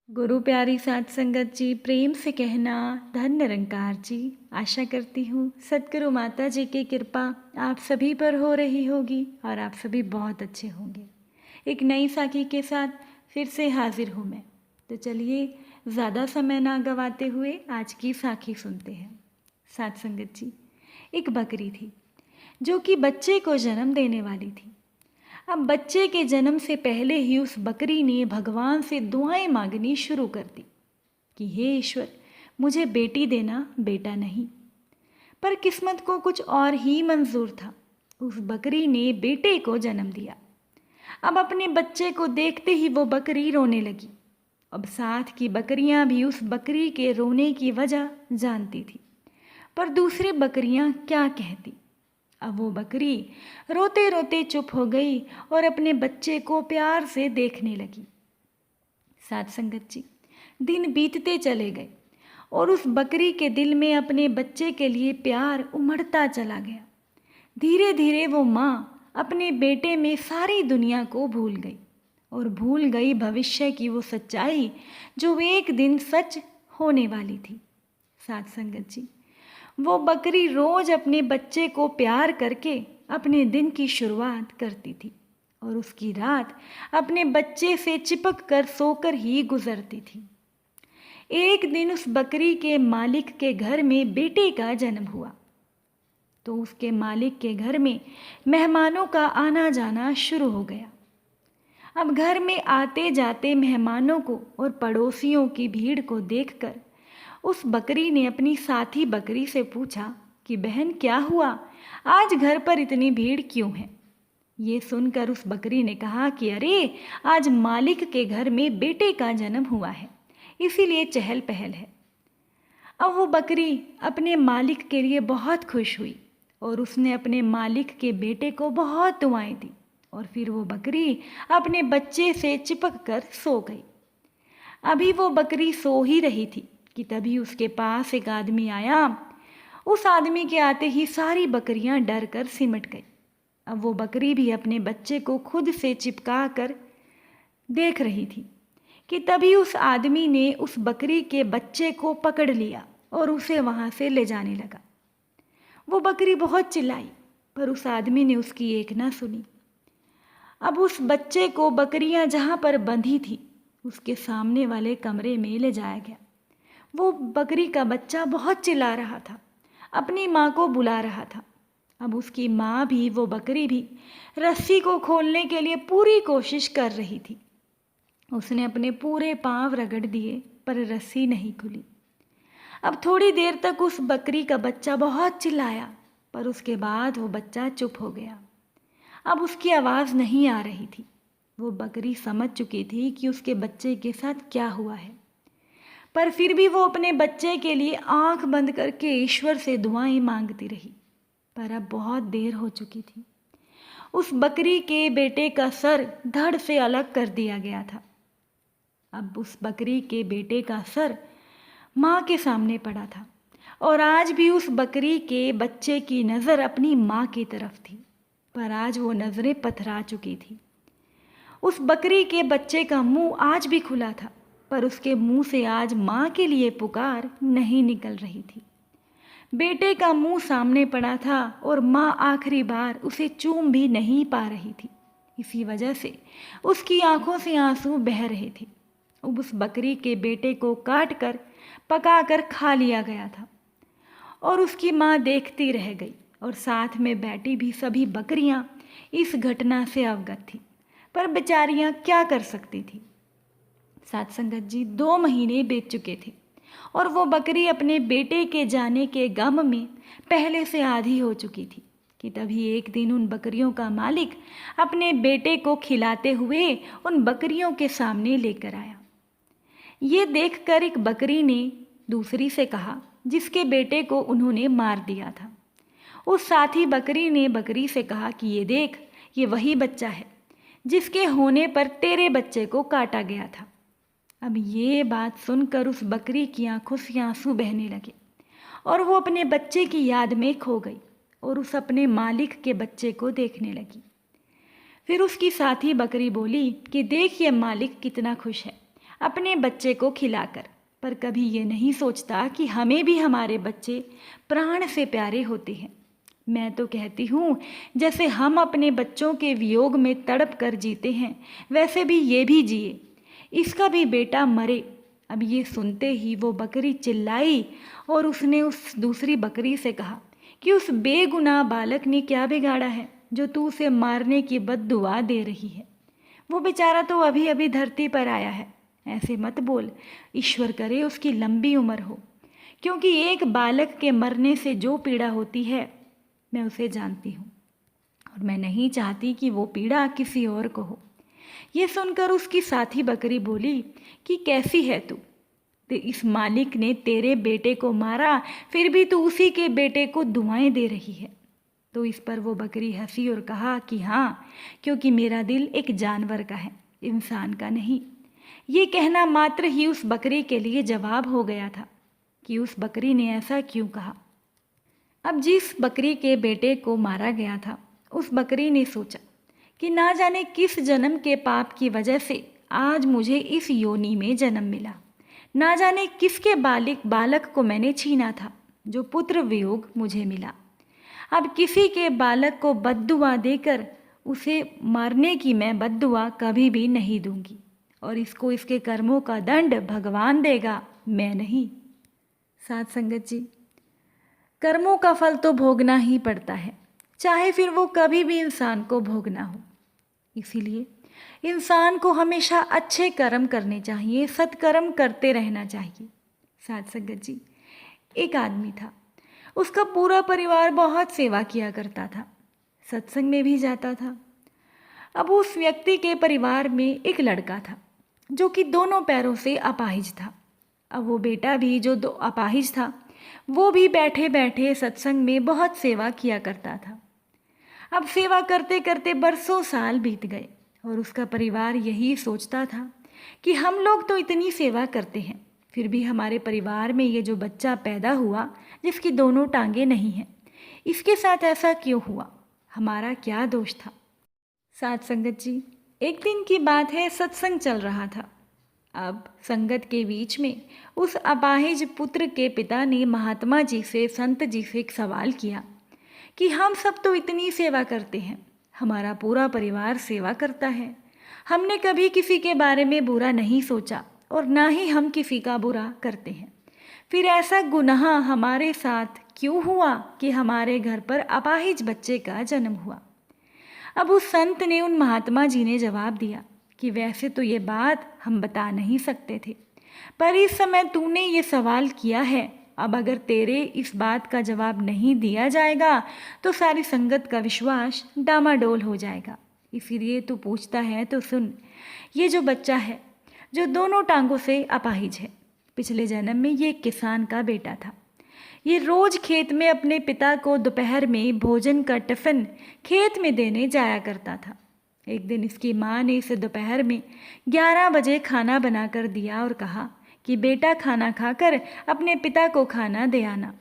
गुरु प्यारी साध संगत जी, प्रेम से कहना धन निरंकार जी। आशा करती हूँ सतगुरु माता जी की कृपा आप सभी पर हो रही होगी और आप सभी बहुत अच्छे होंगे। एक नई साखी के साथ फिर से हाजिर हूँ मैं। तो चलिए ज़्यादा समय ना गवाते हुए आज की साखी सुनते हैं। साध संगत जी, एक बकरी थी जो कि बच्चे को जन्म देने वाली थी। अब बच्चे के जन्म से पहले ही उस बकरी ने भगवान से दुआएं मांगनी शुरू कर दी कि हे ईश्वर, मुझे बेटी देना, बेटा नहीं। पर किस्मत को कुछ और ही मंजूर था। उस बकरी ने बेटे को जन्म दिया। अब अपने बच्चे को देखते ही वो बकरी रोने लगी। अब साथ की बकरियां भी उस बकरी के रोने की वजह जानती थी, पर दूसरी बकरियां क्या कहती। अब वो बकरी रोते रोते चुप हो गई और अपने बच्चे को प्यार से देखने लगी। साध संगत जी, दिन बीतते चले गए और उस बकरी के दिल में अपने बच्चे के लिए प्यार उमड़ता चला गया। धीरे धीरे वो माँ अपने बेटे में सारी दुनिया को भूल गई और भूल गई भविष्य की वो सच्चाई जो एक दिन सच होने वाली थी। साध संगत जी, वो बकरी रोज अपने बच्चे को प्यार करके अपने दिन की शुरुआत करती थी और उसकी रात अपने बच्चे से चिपक कर सोकर ही गुजरती थी। एक दिन उस बकरी के मालिक के घर में बेटे का जन्म हुआ तो उसके मालिक के घर में मेहमानों का आना जाना शुरू हो गया। अब घर में आते जाते मेहमानों को और पड़ोसियों की भीड़ को देखकर उस बकरी ने अपनी साथी बकरी से पूछा कि बहन, क्या हुआ, आज घर पर इतनी भीड़ क्यों है। ये सुनकर उस बकरी ने कहा कि अरे, आज मालिक के घर में बेटे का जन्म हुआ है, इसीलिए चहल पहल है। अब वो बकरी अपने मालिक के लिए बहुत खुश हुई और उसने अपने मालिक के बेटे को बहुत दुआएं दी और फिर वो बकरी अपने बच्चे से चिपक कर सो गई। अभी वो बकरी सो ही रही थी कि तभी उसके पास एक आदमी आया। उस आदमी के आते ही सारी बकरियां डर कर सिमट गई। अब वो बकरी भी अपने बच्चे को खुद से चिपका कर देख रही थी कि तभी उस आदमी ने उस बकरी के बच्चे को पकड़ लिया और उसे वहां से ले जाने लगा। वो बकरी बहुत चिल्लाई पर उस आदमी ने उसकी एक ना सुनी। अब उस बच्चे को बकरियां जहां पर बंधी थी उसके सामने वाले कमरे में ले जाया गया। वो बकरी का बच्चा बहुत चिल्ला रहा था, अपनी माँ को बुला रहा था। अब उसकी माँ भी, वो बकरी भी रस्सी को खोलने के लिए पूरी कोशिश कर रही थी। उसने अपने पूरे पांव रगड़ दिए पर रस्सी नहीं खुली। अब थोड़ी देर तक उस बकरी का बच्चा बहुत चिल्लाया पर उसके बाद वो बच्चा चुप हो गया। अब उसकी आवाज़ नहीं आ रही थी। वो बकरी समझ चुकी थी कि उसके बच्चे के साथ क्या हुआ है, पर फिर भी वो अपने बच्चे के लिए आंख बंद करके ईश्वर से दुआएं मांगती रही। पर अब बहुत देर हो चुकी थी। उस बकरी के बेटे का सर धड़ से अलग कर दिया गया था। अब उस बकरी के बेटे का सर माँ के सामने पड़ा था और आज भी उस बकरी के बच्चे की नज़र अपनी माँ की तरफ थी, पर आज वो नज़रें पथरा चुकी थी। उस बकरी के बच्चे का मुंह आज भी खुला था पर उसके मुंह से आज माँ के लिए पुकार नहीं निकल रही थी। बेटे का मुंह सामने पड़ा था और माँ आखिरी बार उसे चूम भी नहीं पा रही थी। इसी वजह से उसकी आंखों से आंसू बह रहे थे। अब उस बकरी के बेटे को काट कर पका कर खा लिया गया था और उसकी माँ देखती रह गई और साथ में बैठी भी सभी बकरियां इस घटना से अवगत थी, पर बेचारियां क्या कर सकती थी। साथ संगत जी, 2 महीने बीत चुके थे और वो बकरी अपने बेटे के जाने के गम में पहले से आधी हो चुकी थी कि तभी एक दिन उन बकरियों का मालिक अपने बेटे को खिलाते हुए उन बकरियों के सामने लेकर आया। ये देखकर एक बकरी ने दूसरी से कहा, जिसके बेटे को उन्होंने मार दिया था। उस साथी बकरी ने बकरी से कहा कि ये देख, ये वही बच्चा है जिसके होने पर तेरे बच्चे को काटा गया था। अब ये बात सुनकर उस बकरी की आंखों से आंसू बहने लगे और वो अपने बच्चे की याद में खो गई और उस अपने मालिक के बच्चे को देखने लगी। फिर उसकी साथी बकरी बोली कि देख, ये मालिक कितना खुश है, अपने बच्चे को खिलाकर, पर कभी ये नहीं सोचता कि हमें भी हमारे बच्चे प्राण से प्यारे होते हैं। मैं तो कहती हूँ जैसे हम अपने बच्चों के वियोग में तड़प कर जीते हैं, वैसे भी ये भी जिए, इसका भी बेटा मरे। अब ये सुनते ही वो बकरी चिल्लाई और उसने उस दूसरी बकरी से कहा कि उस बेगुनाह बालक ने क्या बिगाड़ा है जो तू उसे मारने की बद्दुआ दे रही है। वो बेचारा तो अभी अभी धरती पर आया है। ऐसे मत बोल, ईश्वर करे उसकी लंबी उम्र हो, क्योंकि एक बालक के मरने से जो पीड़ा होती है मैं उसे जानती हूँ, और मैं नहीं चाहती कि वो पीड़ा किसी और को हो। ये सुनकर उसकी साथी बकरी बोली कि कैसी है तू? इस मालिक ने तेरे बेटे को मारा, फिर भी तू उसी के बेटे को दुआएं दे रही है। तो इस पर वो बकरी हंसी और कहा कि हाँ, क्योंकि मेरा दिल एक जानवर का है, इंसान का नहीं। ये कहना मात्र ही उस बकरी के लिए जवाब हो गया था कि उस बकरी ने ऐसा क्यों कहा। अब जिस बकरी के बेटे को मारा गया था, उस बकरी ने सोचा कि ना जाने किस जन्म के पाप की वजह से आज मुझे इस योनि में जन्म मिला। ना जाने किसके बालक को मैंने छीना था जो पुत्र वियोग मुझे मिला। अब किसी के बालक को बद्दुआ देकर उसे मारने की मैं बद्दुआ कभी भी नहीं दूंगी, और इसको इसके कर्मों का दंड भगवान देगा, मैं नहीं। साथ संगत जी, कर्मों का फल तो भोगना ही पड़ता है, चाहे फिर वो कभी भी इंसान को भोगना हो। इसीलिए इंसान को हमेशा अच्छे कर्म करने चाहिए, सत्कर्म करते रहना चाहिए। साथ संगत जी, एक आदमी था, उसका पूरा परिवार बहुत सेवा किया करता था, सत्संग में भी जाता था। अब उस व्यक्ति के परिवार में एक लड़का था जो कि दोनों पैरों से अपाहिज था। अब वो बेटा भी जो अपाहिज था, वो भी बैठे बैठे सत्संग में बहुत सेवा किया करता था। अब सेवा करते करते बरसों साल बीत गए और उसका परिवार यही सोचता था कि हम लोग तो इतनी सेवा करते हैं, फिर भी हमारे परिवार में ये जो बच्चा पैदा हुआ जिसकी दोनों टांगे नहीं हैं, इसके साथ ऐसा क्यों हुआ? हमारा क्या दोष था? साथ संगत जी, एक दिन की बात है, सत्संग चल रहा था। अब संगत के बीच में उस अपाहिज पुत्र के पिता ने महात्मा जी से, संत जी से एक सवाल किया कि हम सब तो इतनी सेवा करते हैं, हमारा पूरा परिवार सेवा करता है, हमने कभी किसी के बारे में बुरा नहीं सोचा और ना ही हम किसी का बुरा करते हैं, फिर ऐसा गुनाह हमारे साथ क्यों हुआ कि हमारे घर पर अपाहिज बच्चे का जन्म हुआ? अब उस संत ने, उन महात्मा जी ने जवाब दिया कि वैसे तो ये बात हम बता नहीं सकते थे, पर इस समय तूने ये सवाल किया है, अब अगर तेरे इस बात का जवाब नहीं दिया जाएगा तो सारी संगत का विश्वास डामाडोल हो जाएगा। इसीलिए तू पूछता है तो सुन। ये जो बच्चा है जो दोनों टांगों से अपाहिज है, पिछले जन्म में ये किसान का बेटा था। ये रोज खेत में अपने पिता को दोपहर में भोजन का टिफिन खेत में देने जाया करता था। एक दिन इसकी माँ ने इसे दोपहर में 11 बजे खाना बनाकर दिया और कहा कि बेटा खाना खाकर अपने पिता को खाना दे आना।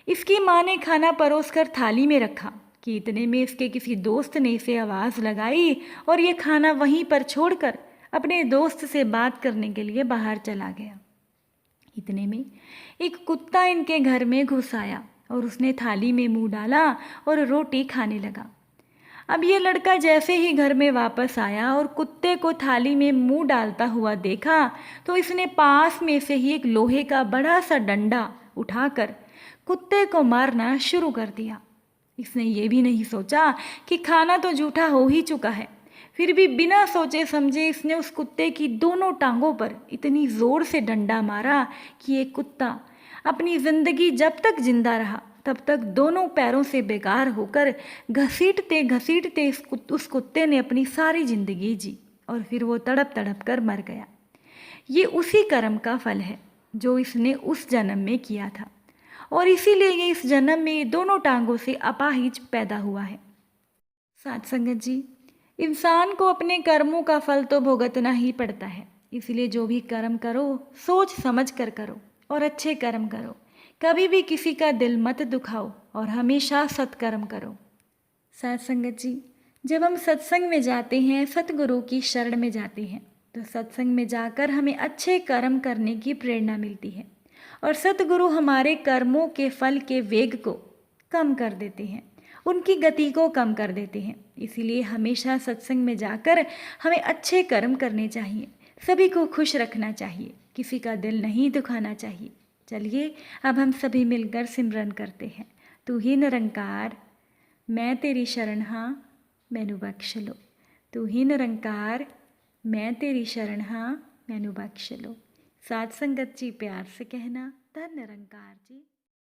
इसकी माँ ने खाना परोसकर थाली में रखा कि इतने में इसके किसी दोस्त ने इसे आवाज़ लगाई और ये खाना वहीं पर छोड़कर अपने दोस्त से बात करने के लिए बाहर चला गया। इतने में एक कुत्ता इनके घर में घुस आया और उसने थाली में मुंह डाला और रोटी खाने लगा। अब ये लड़का जैसे ही घर में वापस आया और कुत्ते को थाली में मुंह डालता हुआ देखा तो इसने पास में से ही एक लोहे का बड़ा सा डंडा उठाकर कुत्ते को मारना शुरू कर दिया। इसने ये भी नहीं सोचा कि खाना तो जूठा हो ही चुका है, फिर भी बिना सोचे समझे इसने उस कुत्ते की दोनों टांगों पर इतनी ज़ोर से डंडा मारा कि ये कुत्ता अपनी ज़िंदगी जब तक जिंदा रहा तब तक दोनों पैरों से बेकार होकर घसीटते घसीटते उस कुत्ते ने अपनी सारी ज़िंदगी जी और फिर वो तड़प तड़प कर मर गया। ये उसी कर्म का फल है जो इसने उस जन्म में किया था, और इसीलिए ये इस जन्म में दोनों टांगों से अपाहिज पैदा हुआ है। साथ संगत जी, इंसान को अपने कर्मों का फल तो भुगतना ही पड़ता है, इसलिए जो भी कर्म करो सोच समझ कर करो और अच्छे कर्म करो। कभी भी किसी का दिल मत दुखाओ और हमेशा सत्कर्म करो। साथ संगत जी, जब हम सत्संग में जाते हैं, सतगुरु की शरण में जाते हैं, तो सत्संग में जाकर हमें अच्छे कर्म करने की प्रेरणा मिलती है और सतगुरु हमारे कर्मों के फल के वेग को कम कर देते हैं, उनकी गति को कम कर देते हैं। इसीलिए हमेशा सत्संग में जाकर हमें अच्छे कर्म करने चाहिए, सभी को खुश रखना चाहिए, किसी का दिल नहीं दुखाना चाहिए। चलिए अब हम सभी मिलकर सिमरन करते हैं। तू ही निरंकार मैं तेरी शरण हाँ मैनू बख्श लो। तू ही निरंकार मैं तेरी शरण हाँ मैनू बख्श लो। साध संगत जी प्यार से कहना, धन निरंकार जी।